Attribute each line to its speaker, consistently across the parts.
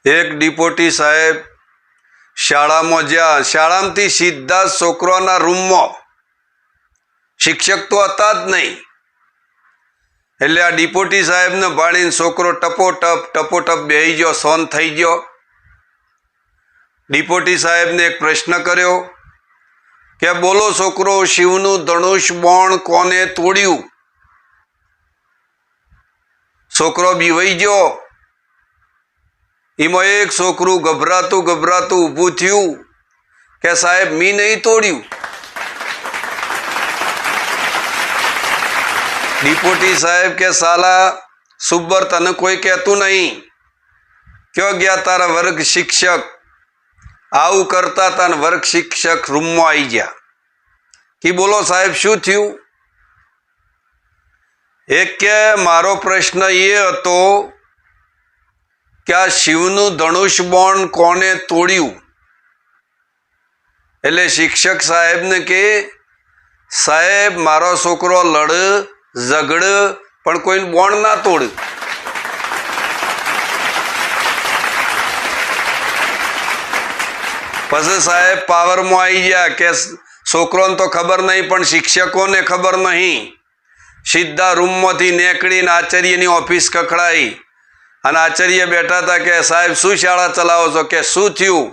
Speaker 1: એક ડિપોટી સાહેબ શાળામાં જ્યાં શાળામાંથી સીધા છોકરાના રૂમમાં, શિક્ષક તો હતા જ નહીં, એટલે આ ડિપોટી સાહેબને ભાળીને છોકરો ટપોટપ બેહી ગયો, સોન થઈ ગયો. ડિપોટી સાહેબને એક પ્રશ્ન કર્યો કે બોલો છોકરો, શિવનું ધનુષ બાણ કોને તોડ્યું? છોકરો બીવાઈ ગયો. એમાં એક છોકરું ગભરાતું ઊભું થયું કે સાહેબ મી નહીં તોડ્યું. ડિપોટી સાહેબ કે સાલા સુબ્બર, તને કોઈ કહેતું નહીં? ક્યાં ગયા તારા વર્ગ શિક્ષક? આવું કરતા હતા ને વર્ગ શિક્ષક રૂમમાં આવી ગયા કે બોલો સાહેબ શું થયું? એક કે મારો પ્રશ્ન એ હતો કે આ શિવનું ધનુષ બાણ કોને તોડ્યું? એટલે શિક્ષક સાહેબને કે સાહેબ મારો છોકરો ઝઘડ પણ કોઈનું બાણ ના તોડ્યું. પછી સાહેબ પાવરમાં આવી ગયા કે છોકરોને તો ખબર નહીં પણ શિક્ષકોને ખબર નહીં. સીધા રૂમમાંથી નીકળીને આચાર્યની ઓફિસ કખડાઈ અને આચાર્ય બેઠા હતા કે સાહેબ શું શાળા ચલાવો છો? કે શું થયું?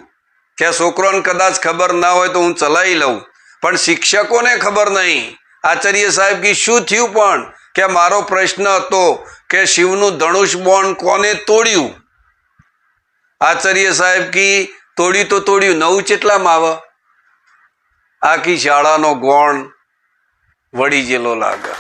Speaker 1: કે છોકરોને કદાચ ખબર ના હોય તો હું ચલાવી લઉં, પણ શિક્ષકોને ખબર નહીં. આચાર્ય સાહેબ કે શું થયું? પણ કે મારો પ્રશ્ન હતો કે શિવનું ધનુષ બાણ કોને તોડ્યું? આચાર્ય સાહેબ કી તોડ્યું તો તોડ્યું, નવું ચેટલામાં આવે? આખી શાળાનો ગોણ વળી જેલો લાગે.